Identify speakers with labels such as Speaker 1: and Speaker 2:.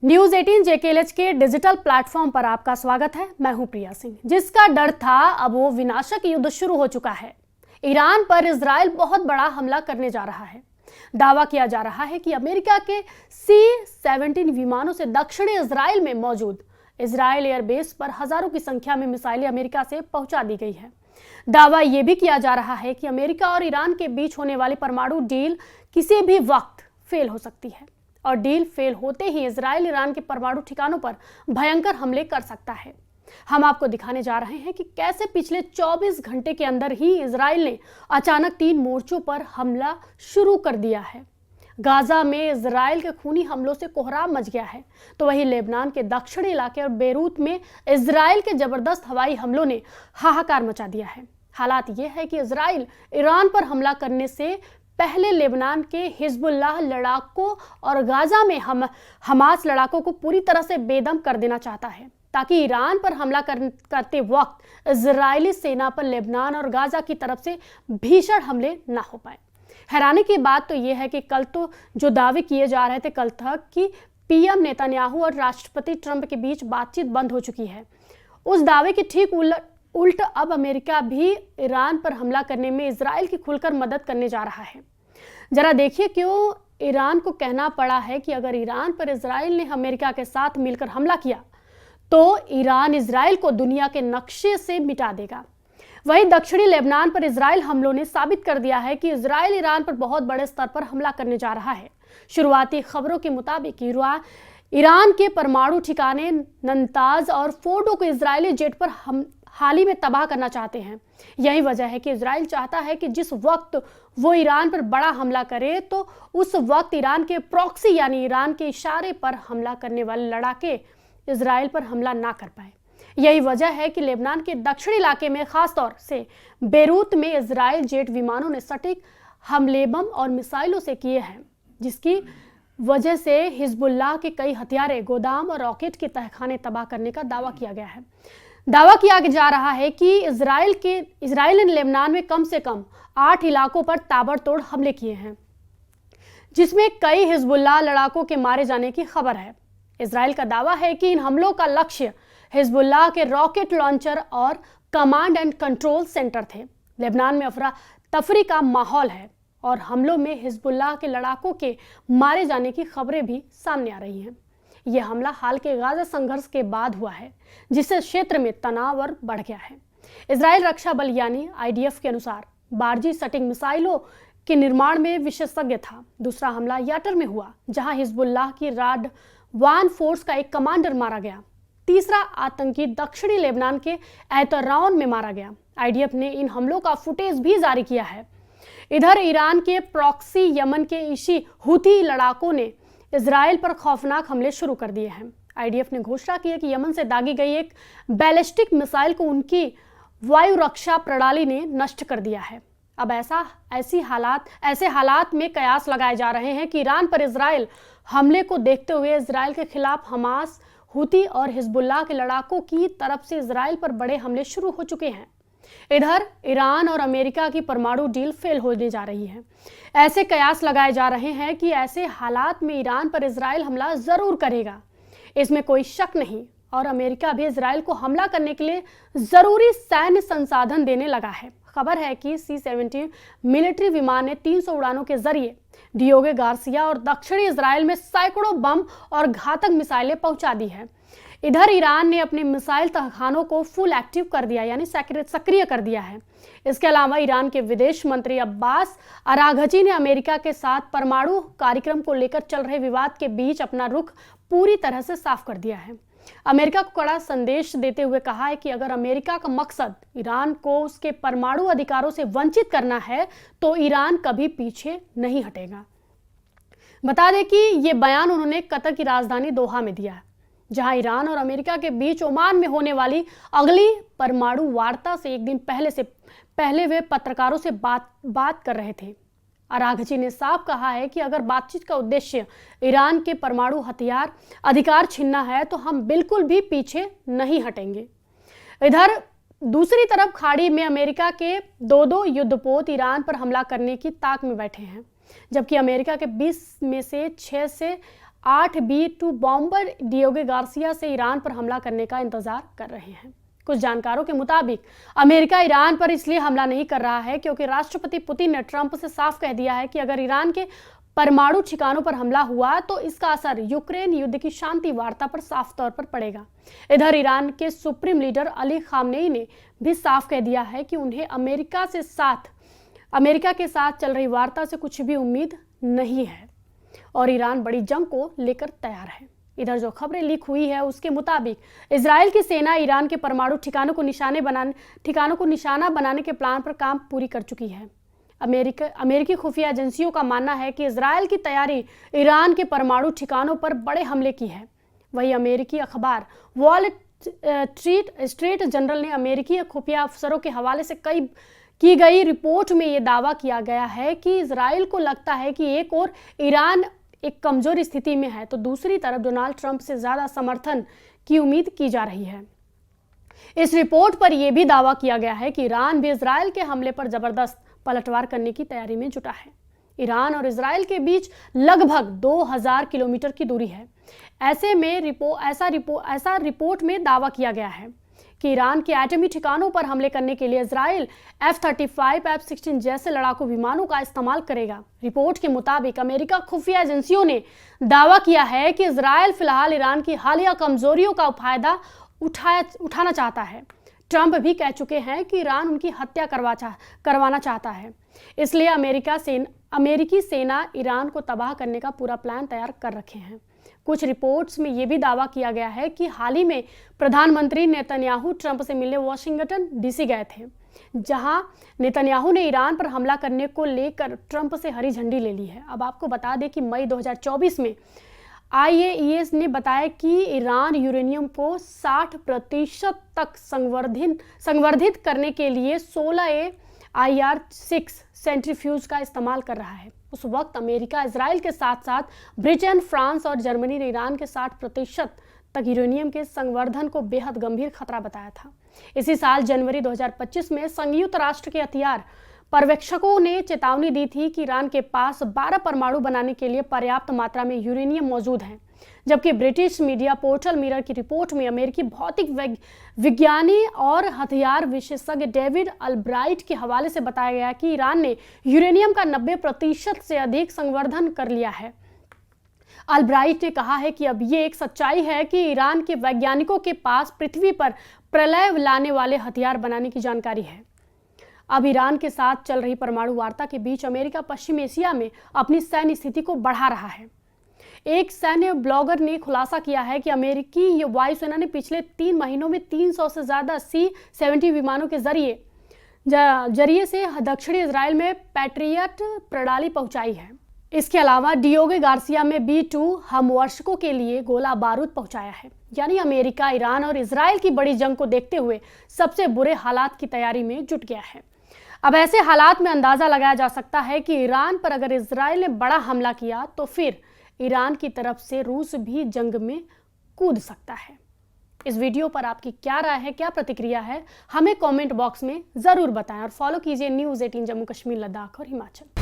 Speaker 1: News 18 JKLH के digital platform पर आपका स्वागत है। मैं हूं प्रिया सिंह। जिसका डर था अब वो विनाशक युद्ध शुरू हो चुका है। ईरान पर इजराइल बहुत बड़ा हमला करने जा रहा है। दावा किया जा रहा है कि अमेरिका के C-17 विमानों से दक्षिणी इजराइल में मौजूद इजराइल एयरबेस पर हजारों की संख्या में मिसाइलें अमेरिका से पहुंचा दी गई है। दावा यह भी किया जा रहा है कि अमेरिका और ईरान के बीच होने वाली परमाणु डील किसी भी वक्त फेल हो सकती है और डील फेल होते ही इजराइल ईरान के परमाणु ठिकानों पर भयंकर हमले कर सकता है। हम आपको दिखाने जा रहे हैं कि कैसे पिछले 24 घंटे के अंदर ही इजराइल ने अचानक 3 मोर्चों पर हमला शुरू कर दिया है। गाजा में इजराइल के खूनी हमलों से कोहराम मच गया है, तो वहीं लेबनान के दक्षिणी इलाके और बेरूत में इजराइल के जबरदस्त हवाई हमलों ने हाहाकार मचा दिया है। हालात ये है कि इजराइल ईरान पर हमला करने से पहले लेबनान के हिजबुल्लाह लड़ाकों और गाजा में हमास लड़ाकों को पूरी तरह से बेदम कर देना चाहता है, ताकि ईरान पर हमला करते वक्त इजरायली सेना पर लेबनान और गाजा की तरफ से भीषण हमले ना हो पाए। हैरानी की बात तो यह है कि कल तो जो दावे किए जा रहे थे कल तक कि पीएम नेतन्याहू और राष्ट्रपति ट्रंप के बीच बातचीत बंद हो चुकी है, उस दावे की ठीक उल्ट अब अमेरिका भी ईरान पर हमला करने में इजराइल की खुलकर मदद करने जा रहा है। जरा देखिए क्यों ईरान को कहना पड़ा है कि अगर ईरान पर इजराइल ने अमेरिका के साथ मिलकर हमला किया तो ईरान इजराइल को दुनिया के नक्शे से मिटा देगा। वहीं दक्षिणी लेबनान पर इजराइल हमलों ने साबित कर दिया है कि इजराइल ईरान पर बहुत बड़े स्तर पर हमला करने जा रहा है। शुरुआती खबरों के मुताबिक ईरान के परमाणु ठिकाने नंताज और फोर्डो को इजरायली जेट पर हाल ही में तबाह करना चाहते हैं। यही वजह है कि इजराइल चाहता है कि जिस वक्त वो ईरान पर बड़ा हमला करे तो उस वक्त ईरान के प्रॉक्सी यानी ईरान के इशारे पर हमला करने वाले लड़ाके इजराइल पर हमला ना कर पाए। यही वजह है कि लेबनान के दक्षिणी इलाके में खासतौर से बेरूत में इजराइल जेट विमानों ने सटीक हमले बम और मिसाइलों से किए हैं, जिसकी वजह से हिजबुल्लाह के कई हथियारे गोदाम और रॉकेट के तहखाने तबाह करने का दावा किया गया है। दावा किया जा रहा है कि इजराइल ने लेबनान में कम से कम 8 इलाकों पर ताबड़तोड़ हमले किए हैं, जिसमें कई हिजबुल्लाह लड़ाकों के मारे जाने की खबर है। इजराइल का दावा है कि इन हमलों का लक्ष्य हिजबुल्लाह के रॉकेट लॉन्चर और कमांड एंड कंट्रोल सेंटर थे। लेबनान में अफरा तफरी का माहौल है और हमलों में हिजबुल्लाह के लड़ाकों के मारे जाने की खबरें भी सामने आ रही हैं। यह हमला हाल के गाजा संघर्ष के बाद हुआ है, जिससे क्षेत्र में तनाव और बढ़ गया है। इजराइल रक्षा बल यानी IDF के अनुसार बारजी सटिंग मिसाइलों के निर्माण में विशेषज्ञ था। दूसरा हमला याटर में हुआ, जहां हिजबुल्लाह की राडवान फोर्स का एक कमांडर मारा गया। तीसरा आतंकी दक्षिणी लेबनान के ऐतराउन में मारा गया। IDF ने इन हमलों का फुटेज भी जारी किया है। इधर ईरान के प्रॉक्सी यमन के ईशी हुथी लड़ाकों ने इजराइल पर खौफनाक हमले शुरू कर दिए हैं। IDF ने घोषणा की है कि यमन से दागी गई एक बैलिस्टिक मिसाइल को उनकी वायु रक्षा प्रणाली ने नष्ट कर दिया है। अब ऐसे हालात में कयास लगाए जा रहे हैं कि ईरान पर इजराइल हमले को देखते हुए इजराइल के खिलाफ हमास, हुती और हिजबुल्लाह के लड़ाकों की तरफ से इजराइल पर बड़े हमले शुरू हो चुके हैं। इधर ईरान और अमेरिका की परमाणु डील फेल होने जा रही है। ऐसे कयास लगाए जा रहे हैं कि ऐसे हालात में ईरान पर इजराइल हमला जरूर करेगा, इसमें कोई शक नहीं, और अमेरिका भी इजराइल को हमला करने के लिए जरूरी सैन्य संसाधन देने लगा है। खबर है कि C-17 मिलिट्री विमान ने 300 उड़ानों के जरिए डियोगो गार्सिया और दक्षिणी इजराइल में सैकड़ों बम और घातक मिसाइलें पहुंचा दी है। इधर ईरान ने अपने मिसाइल तहखानों को फुल एक्टिव कर दिया यानी सक्रिय कर दिया है। इसके अलावा ईरान के विदेश मंत्री अब्बास अराघची ने अमेरिका के साथ परमाणु कार्यक्रम को लेकर चल रहे विवाद के बीच अपना रुख पूरी तरह से साफ कर दिया है। अमेरिका को कड़ा संदेश देते हुए कहा है कि अगर अमेरिका का मकसद ईरान को उसके परमाणु अधिकारों से वंचित करना है तो ईरान कभी पीछे नहीं हटेगा। बता दें कि ये बयान उन्होंने कतर की राजधानी दोहा में दिया है, जहां ईरान और अमेरिका के बीच ओमान में होने वाली अगली परमाणु वार्ता से एक दिन पहले वे पत्रकारों से बात कर रहे थे। अराघची ने साफ कहा है कि अगर बातचीत का उद्देश्य ईरान के परमाणु हथियार अधिकार छीनना है तो हम बिल्कुल भी पीछे नहीं हटेंगे। इधर दूसरी तरफ खाड़ी में अमेरिका के 2 युद्धपोत ईरान पर हमला करने की ताक में बैठे हैं, जबकि अमेरिका के 20 में से 6 से 8B-2 बॉम्बर डियोगो गार्सिया से ईरान पर हमला करने का इंतजार कर रहे हैं। कुछ जानकारों के मुताबिक अमेरिका ईरान पर इसलिए हमला नहीं कर रहा है क्योंकि राष्ट्रपति पुतिन ने ट्रंप से साफ कह दिया है कि अगर ईरान के परमाणु ठिकानों पर हमला हुआ तो इसका असर यूक्रेन युद्ध की शांति वार्ता पर साफ तौर पर पड़ेगा। इधर ईरान के सुप्रीम लीडर अली खामनेई ने भी साफ कह दिया है कि उन्हें अमेरिका के साथ चल रही वार्ता से कुछ भी उम्मीद नहीं है और ईरान बड़ी जंग को लेकर तैयार है। इधर जो खबरें लीक हुई है उसके मुताबिक इजराइल की सेना ईरान के परमाणु ठिकानों को निशाना बनाने के प्लान पर काम पूरी कर चुकी है। अमेरिकी खुफिया एजेंसियों का मानना है कि इजराइल की तैयारी ईरान के परमाणु ठिकानों पर बड़े हमले की है। वही अमेरिकी अखबार वॉल स्ट्रीट जर्नल ने अमेरिकी खुफिया अफसरों के हवाले से की गई रिपोर्ट में यह दावा किया गया है कि इजराइल को लगता है कि एक और ईरान एक कमजोर स्थिति में है तो दूसरी तरफ डोनाल्ड ट्रंप से ज्यादा समर्थन की उम्मीद की जा रही है। इस रिपोर्ट पर यह भी दावा किया गया है कि ईरान भी इजराइल के हमले पर जबरदस्त पलटवार करने की तैयारी में जुटा है। ईरान और इजराइल के बीच लगभग 2000 किलोमीटर की दूरी है। ऐसे में ऐसा रिपोर्ट में दावा किया गया है कि ईरान के एटमी ठिकानों पर हमले करने के लिए इजराइल F-35, F-16 जैसे लड़ाकू विमानों का इस्तेमाल करेगा। रिपोर्ट के मुताबिक अमेरिका खुफिया एजेंसियों ने दावा किया है कि इजराइल फिलहाल ईरान की हालिया कमजोरियों का फायदा उठाना चाहता है। ट्रंप भी कह चुके हैं कि ईरान उनकी हत्या करवाना चाहता है, इसलिए अमेरिकी सेना ईरान को तबाह करने का पूरा प्लान तैयार कर रखे हैं। कुछ रिपोर्ट्स में यह भी दावा किया गया है कि हाल ही में प्रधानमंत्री नेतन्याहू ट्रंप से मिलने वाशिंगटन डीसी गए थे, जहां नेतन्याहू ने ईरान पर हमला करने को लेकर ट्रंप से हरी झंडी ले ली है। अब आपको बता दें कि मई 2024 में IAEA ने बताया कि ईरान यूरेनियम को 60% तक संवर्धित करने के लिए 16A IR-6 सेंट्रीफ्यूज का इस्तेमाल कर रहा है। उस वक्त अमेरिका, इजराइल के साथ साथ ब्रिटेन, फ्रांस और जर्मनी ने ईरान के 60% तक यूरेनियम के संवर्धन को बेहद गंभीर खतरा बताया था। इसी साल जनवरी 2025 में संयुक्त राष्ट्र के हथियार पर्यवेक्षकों ने चेतावनी दी थी कि ईरान के पास 12 परमाणु बनाने के लिए पर्याप्त मात्रा में यूरेनियम मौजूद है, जबकि ब्रिटिश मीडिया पोर्टल मिरर की रिपोर्ट में अमेरिकी भौतिक विज्ञानी और हथियार विशेषज्ञ डेविड अल्ब्राइट के हवाले से बताया गया कि ईरान ने यूरेनियम का 90% से अधिक संवर्धन कर लिया है। अल्ब्राइट ने कहा है कि अब ये एक सच्चाई है कि ईरान के वैज्ञानिकों के पास पृथ्वी पर प्रलय लाने वाले हथियार बनाने की जानकारी है। अब ईरान के साथ चल रही परमाणु वार्ता के बीच अमेरिका पश्चिम एशिया में अपनी सैन्य स्थिति को बढ़ा रहा है। एक सैन्य ब्लॉगर ने खुलासा किया है कि अमेरिकी वायुसेना ने पिछले 3 महीनों में 300 से ज्यादा C-70 विमानों के जरिए से दक्षिणी इजराइल में पैट्रियट प्रणाली पहुंचाई है। इसके अलावा डियोगो गार्सिया में B-2 हमवर्षकों के लिए गोला बारूद पहुंचाया है। यानी अमेरिका ईरान और इजराइल की बड़ी जंग को देखते हुए सबसे बुरे हालात की तैयारी में जुट गया है। अब ऐसे हालात में अंदाजा लगाया जा सकता है कि ईरान पर अगर इजराइल ने बड़ा हमला किया तो फिर ईरान की तरफ से रूस भी जंग में कूद सकता है। इस वीडियो पर आपकी क्या राय है, क्या प्रतिक्रिया है, हमें कमेंट बॉक्स में जरूर बताएं और फॉलो कीजिए News 18 जम्मू कश्मीर, लद्दाख और हिमाचल।